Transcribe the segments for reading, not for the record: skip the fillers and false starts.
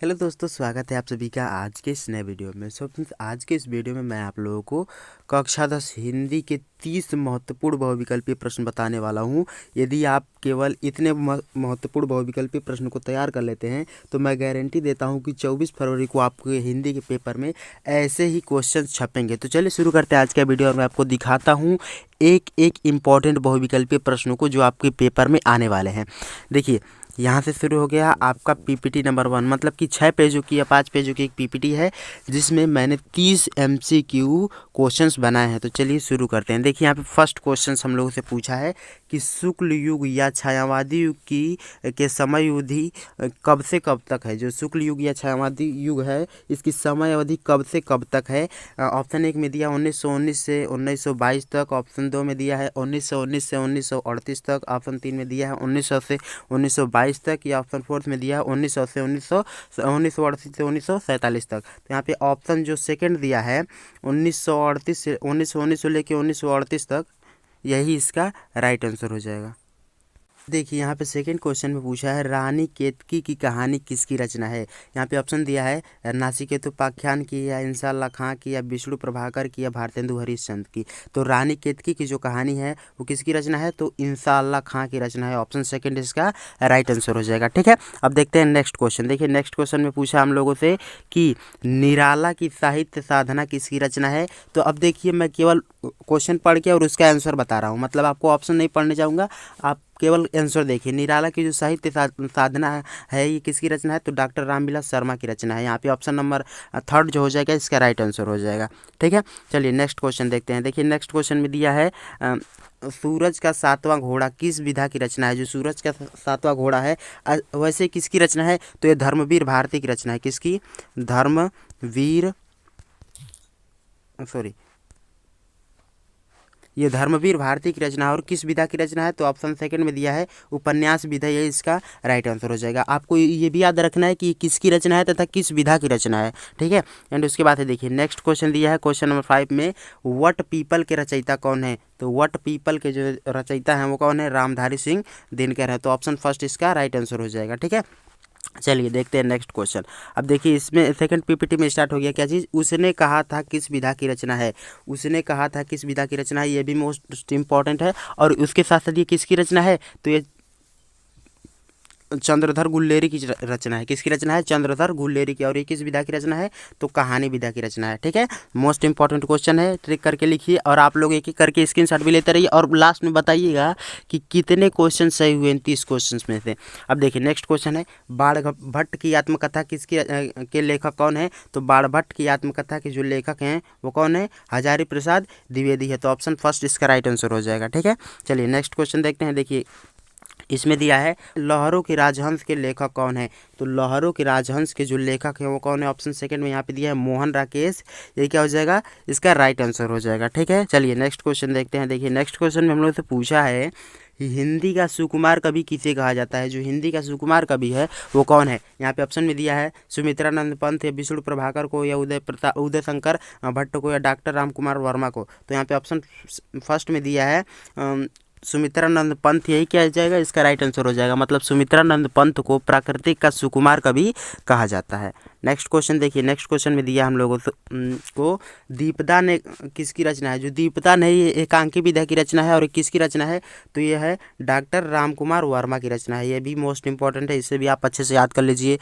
Hello दोस्तों, स्वागत है आप सभी का आज के इस नए वीडियो में। सो फ्रेंड्स, आज के इस वीडियो में मैं आप लोगों को कक्षा 10 हिंदी के 30 महत्वपूर्ण बहुविकल्पीय प्रश्न बताने वाला हूं। यदि आप केवल इतने महत्वपूर्ण बहुविकल्पीय प्रश्न को तैयार कर लेते हैं तो मैं गारंटी देता हूं कि 24 फरवरी को आपके हिंदी के पेपर में ऐसे ही क्वेश्चन छपेंगे। तो चलिए शुरू करते हैं आज का वीडियो और मैं आपको दिखाता हूँ एक एक इम्पॉर्टेंट बहुविकल्पीय प्रश्नों को जो आपके पेपर में आने वाले हैं। देखिए, यहाँ से शुरू हो गया आपका पीपीटी नंबर 1, मतलब कि 6 पेजों की या 5 पेजों की एक पीपीटी है जिसमें मैंने 30 एमसीक्यू क्वेश्चंस बनाए हैं। तो चलिए शुरू करते हैं। देखिए, यहाँ पे फर्स्ट क्वेश्चन हम लोगों से पूछा है कि शुक्ल युग या छायावादी युग की के समय अवधि कब से कब तक है। जो शुक्ल युग या छायावादी युग है इसकी समय अवधि कब से कब तक है। ऑप्शन 1 में दिया 1919 से 1922 तक, ऑप्शन 2 में दिया है 1919 से 1938 तक, ऑप्शन 3 में दिया है 1900 से 1922 तक, या ऑप्शन 4 में दिया है 1900 से 1938 से 1947 तक। तो यहाँ पे ऑप्शन जो सेकंड दिया है 1938 से 1919 से लेके 1938 तक, यही इसका राइट आंसर हो जाएगा। देखिए, यहाँ पे सेकंड क्वेश्चन में पूछा है रानी केतकी की कहानी किसकी रचना है। यहाँ पे ऑप्शन दिया है नाचिकेतु उपाख्यान की, या इंसाअल्लाह खां की, या विष्णु प्रभाकर की, या भारतेंदु हरिश्चंद्र की। तो रानी केतकी की जो कहानी है वो किसकी रचना है, तो इंसाअल्लाह खां की रचना है। ऑप्शन सेकंड इसका राइट आंसर हो जाएगा। ठीक है, अब देखते हैं नेक्स्ट क्वेश्चन। देखिए, नेक्स्ट क्वेश्चन में पूछा हम लोगों से कि निराला की साहित्य साधना किसकी रचना है। तो अब देखिए, मैं केवल क्वेश्चन पढ़ के और उसका आंसर बता रहा हूँ, मतलब आपको ऑप्शन नहीं पढ़ने जाऊँगा, आप केवल आंसर देखिए। निराला की जो साहित्य साधना है ये किसकी रचना है, तो डॉक्टर रामविलास शर्मा की रचना है। यहाँ पे ऑप्शन नंबर थर्ड जो हो जाएगा इसका राइट आंसर हो जाएगा। ठीक है, चलिए नेक्स्ट क्वेश्चन देखते हैं। देखिए, नेक्स्ट क्वेश्चन में दिया है सूरज का सातवां घोड़ा किस विधा की रचना है। जो सूरज का सातवां घोड़ा है वैसे किसकी रचना है, तो ये धर्मवीर भारती की रचना है। किसकी, ये धर्मवीर भारती की रचना है। और किस विधा की रचना है, तो ऑप्शन सेकंड में दिया है उपन्यास विधा, ये इसका राइट आंसर हो जाएगा। आपको ये भी याद रखना है कि किसकी रचना है तथा किस विधा की रचना है। ठीक है, एंड उसके बाद देखिए नेक्स्ट क्वेश्चन दिया है क्वेश्चन नंबर 5 में वट पीपल के रचयिता कौन है। तो वट पीपल के जो रचयिता हैं वो कौन है, रामधारी सिंह दिनकर है। तो ऑप्शन फर्स्ट इसका राइट आंसर हो जाएगा। ठीक है, चलिए देखते हैं नेक्स्ट क्वेश्चन। अब देखिए, इसमें सेकंड पीपीटी में स्टार्ट हो गया क्या चीज़, उसने कहा था किस विधा की रचना है। उसने कहा था किस विधा की रचना है, ये भी मोस्ट इंपॉर्टेंट है। और उसके साथ साथ ये किसकी रचना है, तो ये चंद्रधर गुल्लेरी की रचना है। किसकी रचना है, चंद्रधर गुल्लेरी की। और ये किस विधा की रचना है, तो कहानी विधा की रचना है। ठीक है, मोस्ट इंपॉर्टेंट क्वेश्चन है, ट्रिक करके लिखिए और आप लोग एक एक करके स्क्रीनशॉट भी लेते रहिए और लास्ट में बताइएगा कि कितने क्वेश्चन सही हुए इन 30 क्वेश्चन में से। अब देखिए नेक्स्ट क्वेश्चन है बाण भट्ट की आत्मकथा किसकी के लेखक कौन है। तो बाण भट्ट की आत्मकथा के जो लेखक हैं वो कौन है, हजारी प्रसाद द्विवेदी है। तो ऑप्शन फर्स्ट इसका राइट आंसर हो जाएगा। ठीक है, चलिए नेक्स्ट क्वेश्चन देखते हैं। देखिए, इसमें दिया है लहरों के राजहंस के लेखक कौन है। तो लहरों के राजहंस के जो लेखक हैं वो कौन है, ऑप्शन सेकंड में यहाँ पे दिया है मोहन राकेश। ये क्या हो जाएगा, इसका राइट आंसर हो जाएगा। ठीक है, चलिए नेक्स्ट क्वेश्चन देखते हैं। देखिए, नेक्स्ट क्वेश्चन में हम लोग से पूछा है हिंदी का सुकुमार कवि किसे कहा जाता है। जो हिंदी का सुकुमार कवि है वो कौन है। यहाँ पे ऑप्शन में दिया है सुमित्रानंद पंत, या विष्णु प्रभाकर को, या उदय शंकर भट्ट को, या डॉक्टर रामकुमार वर्मा को। तो यहाँ पे ऑप्शन फर्स्ट में दिया है सुमित्रानंद पंत, यही क्या जाएगा, इसका राइट आंसर हो जाएगा। मतलब सुमित्रानंद पंत को प्राकृतिक का सुकुमार कवि कहा जाता है। नेक्स्ट क्वेश्चन देखिए, नेक्स्ट क्वेश्चन में दिया हम लोगों को दीपदा ने किसकी रचना है। जो दीपदा ने ये एकांकी विधा की रचना है और किसकी रचना है, तो ये है डॉक्टर रामकुमार वर्मा की रचना है। ये भी मोस्ट इंपॉर्टेंट है, इसे भी आप अच्छे से याद कर लीजिए।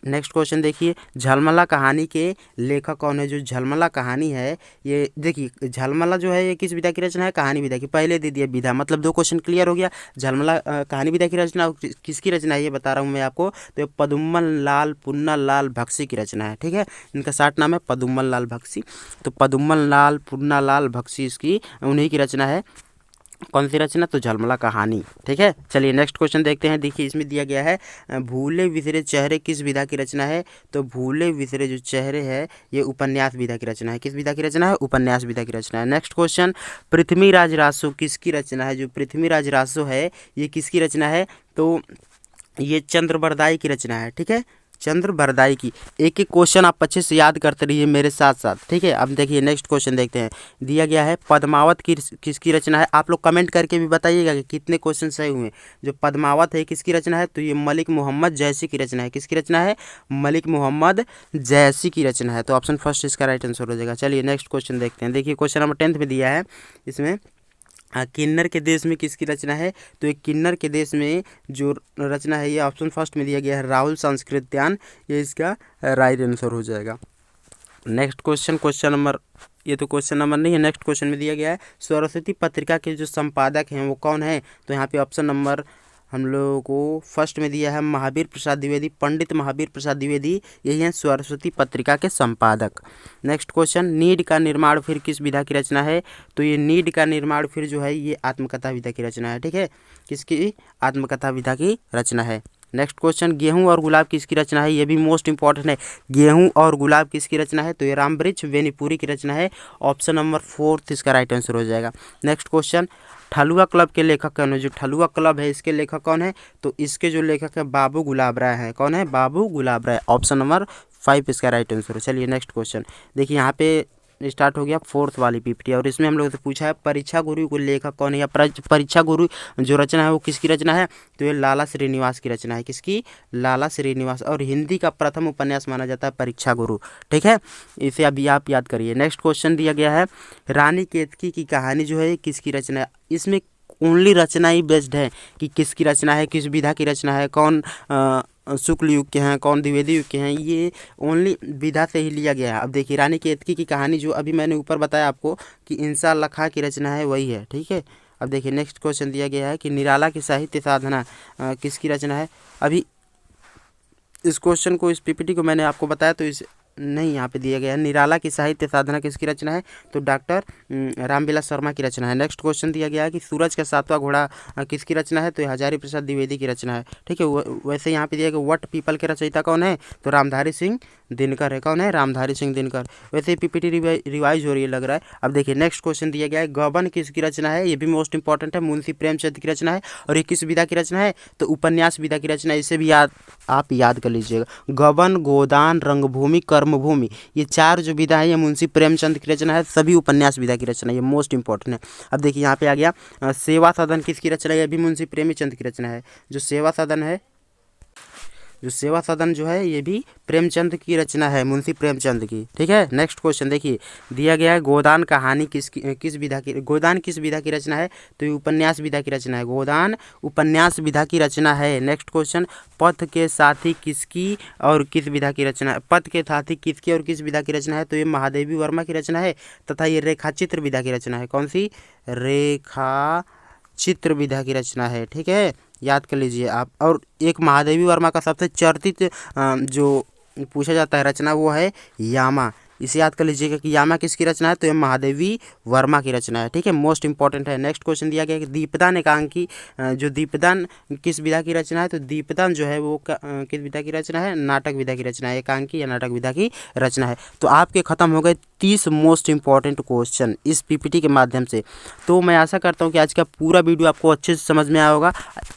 नेक्स्ट क्वेश्चन देखिए, झलमला कहानी के लेखक कौन है। जो झलमला कहानी है, ये देखिए झलमला जो है ये किस विधा की रचना है, कहानी विधा की। पहले दे दिया विधा, मतलब 2 क्वेश्चन क्लियर हो गया। झलमला कहानी विधा की रचना किसकी रचना है ये बता रहा हूँ मैं आपको, तो पदुम्मन लाल पुन्ना लाल बख्शी की रचना है। ठीक है, इनका शार्ट नाम है पदुम्मन लाल बख्शी। तो पदुम्मन लाल पुन्ना लाल बख्शी इसकी उन्हीं की रचना है। कौन सी रचना, तो झलमला कहानी। ठीक है, चलिए नेक्स्ट क्वेश्चन देखते हैं। देखिए, इसमें दिया गया है भूले बिसरे चेहरे किस विधा की रचना है। तो भूले बिसरे जो चेहरे है ये उपन्यास विधा की रचना है। किस विधा की रचना है, उपन्यास विधा की रचना है। नेक्स्ट क्वेश्चन, पृथ्वीराज रासो किसकी रचना है। जो पृथ्वीराज रासो है ये किसकी रचना है, तो ये चंद्रबरदाई की रचना है। ठीक है, चंद्र बरदाई की। एक एक क्वेश्चन आप अच्छे से याद करते रहिए मेरे साथ साथ, ठीक है। अब देखिए नेक्स्ट क्वेश्चन देखते हैं। दिया गया है पद्मावत किसकी रचना है। आप लोग कमेंट करके भी बताइएगा कि कितने क्वेश्चन सही हुए। जो पद्मावत है किसकी रचना है, तो ये मलिक मोहम्मद जैसी की रचना है। किसकी रचना है, मलिक मोहम्मद जैसी की रचना है। तो ऑप्शन फर्स्ट इसका राइट आंसर हो जाएगा। चलिए नेक्स्ट क्वेश्चन देखते हैं। देखिए क्वेश्चन नंबर 10 में दिया है इसमें किन्नर के देश में किसकी रचना है, तो ये किन्नर के देश में जो रचना है ये ऑप्शन फर्स्ट में दिया गया है राहुल सांस्कृत्यायन, ये इसका राइट आंसर हो जाएगा। नेक्स्ट क्वेश्चन, क्वेश्चन नंबर, ये तो क्वेश्चन नंबर नहीं है, नेक्स्ट क्वेश्चन में दिया गया है सरस्वती पत्रिका के जो संपादक हैं वो कौन है, तो यहाँ पे ऑप्शन नंबर हम लोगों को फर्स्ट में दिया है महावीर प्रसाद द्विवेदी, पंडित महावीर प्रसाद द्विवेदी, यही हैं सरस्वती पत्रिका के संपादक। नेक्स्ट क्वेश्चन, नीड का निर्माण फिर किस विधा की रचना है, तो ये नीड का निर्माण फिर जो है ये आत्मकथा विधा की रचना है, ठीक है। किसकी, आत्मकथा विधा की रचना है। नेक्स्ट क्वेश्चन, गेहूं और गुलाब किसकी रचना है, ये भी मोस्ट इंपॉर्टेंट है। गेहूं और गुलाब किसकी रचना है, तो ये रामवृक्ष बेनीपुरी की रचना है। ऑप्शन नंबर फोर्थ इसका राइट आंसर हो जाएगा। नेक्स्ट क्वेश्चन, ठलुआ क्लब के लेखक कौन है, जो ठलुआ क्लब है इसके लेखक कौन है, तो इसके जो लेखक है बाबू गुलाब राय है। कौन है, बाबू गुलाब राय। ऑप्शन नंबर 5 इसका राइट आंसर है। चलिए नेक्स्ट क्वेश्चन देखिए, यहाँ पे स्टार्ट हो गया फोर्थ वाली पीपीटी और इसमें हम लोग से पूछा है परीक्षा गुरु को लेखक कौन है, या परीक्षा गुरु जो रचना है वो किसकी रचना है, तो ये लाला श्रीनिवास की रचना है। किसकी, लाला श्रीनिवास। और हिंदी का प्रथम उपन्यास माना जाता है परीक्षा गुरु, ठीक है। इसे अभी आप याद करिए। नेक्स्ट क्वेश्चन दिया गया है रानी केतकी की कहानी जो है किसकी रचना है। इसमें ओनली रचना ही बेस्ड है कि किसकी रचना है, किस विधा की रचना है, कौन शुक्ल युग के हैं, कौन द्विवेदी युग के हैं, ये ओनली विधा से ही लिया गया है। अब देखिए रानी केतकी की कहानी जो अभी मैंने ऊपर बताया आपको कि इंसान खां की रचना है वही है, ठीक है। अब देखिए नेक्स्ट क्वेश्चन दिया गया है कि निराला की साहित्य साधना किसकी रचना है। अभी इस क्वेश्चन को, इस पीपीटी को मैंने आपको बताया तो इस नहीं, यहाँ पे दिया गया है निराला की साहित्य साधना किसकी रचना है, तो डॉक्टर रामविलास शर्मा की रचना है। नेक्स्ट क्वेश्चन दिया गया है कि सूरज का सातवां घोड़ा किसकी रचना है, तो हजारी प्रसाद द्विवेदी की रचना है, ठीक है। वैसे यहाँ पे दिया गया वट पीपल के रचयिता कौन है, तो रामधारी सिंह दिनकर है। कौन है, रामधारी सिंह दिनकर। वैसे पीपीटी रिवाइज हो रही है लग रहा है। अब देखिए नेक्स्ट क्वेश्चन दिया गया है गबन किसकी रचना है, ये भी मोस्ट इंपॉर्टेंट है, मुंशी प्रेमचंद की रचना है। और ये किस विधा की रचना है, तो उपन्यास विधा की रचना है। इसे भी आप याद कर लीजिएगा। गबन, गोदान, रंगभूमि, कर्मभूमि, ये चार जो विधा है ये मुंशी प्रेमचंद की रचना है। सभी उपन्यास विधा की रचना है, ये मोस्ट इंपॉर्टेंट है। अब देखिए यहाँ पे आ गया सेवा सदन किसकी रचना है, ये भी मुंशी प्रेमचंद की रचना है। जो सेवा सदन है, जो सेवा सदन जो है ये भी प्रेमचंद की रचना है, मुंशी प्रेमचंद की, ठीक है। नेक्स्ट क्वेश्चन देखिए दिया गया है गोदान कहानी किस विधा की, गोदान किस विधा की रचना है, तो ये उपन्यास विधा की रचना है। गोदान उपन्यास विधा की रचना है। नेक्स्ट क्वेश्चन, पथ के साथी किसकी और किस विधा की रचना है, पथ के साथी किसकी और किस विधा की रचना है, तो ये महादेवी वर्मा की रचना है। तथा ये रेखा चित्र विधा की रचना है। कौन सी, रेखा चित्र विधा की रचना है, ठीक है, याद कर लीजिए आप। और एक महादेवी वर्मा का सबसे चर्चित जो पूछा जाता है रचना वो है यामा। इसे याद कर लीजिएगा कि यामा किसकी रचना है, तो ये महादेवी वर्मा की रचना है, ठीक है, मोस्ट इंपॉर्टेंट है। नेक्स्ट क्वेश्चन दिया गया है कि दीपदान एकांकी, जो दीपदान किस विधा की रचना है, तो दीपदान जो है वो किस विधा की रचना है, नाटक विधा की रचना है। एकांकी या नाटक विधा की रचना है। तो आपके खत्म हो गए 30 मोस्ट इंपॉर्टेंट क्वेश्चन इस पीपीटी के माध्यम से। तो मैं आशा करता हूँ कि आज का पूरा वीडियो आपको अच्छे से समझ में आया होगा।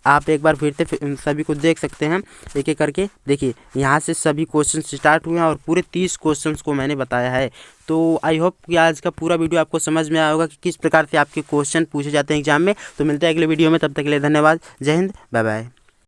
आप एक बार फिर से सभी को देख सकते हैं एक एक करके। देखिए यहाँ से सभी क्वेश्चन स्टार्ट हुए हैं और पूरे 30 क्वेश्चन को मैंने बताया है। तो आई होप कि आज का पूरा वीडियो आपको समझ में आया होगा कि किस प्रकार से आपके क्वेश्चन पूछे जाते हैं एग्जाम में। तो मिलते हैं अगले वीडियो में, तब तक के लिए धन्यवाद। जय हिंद, बाय बाय।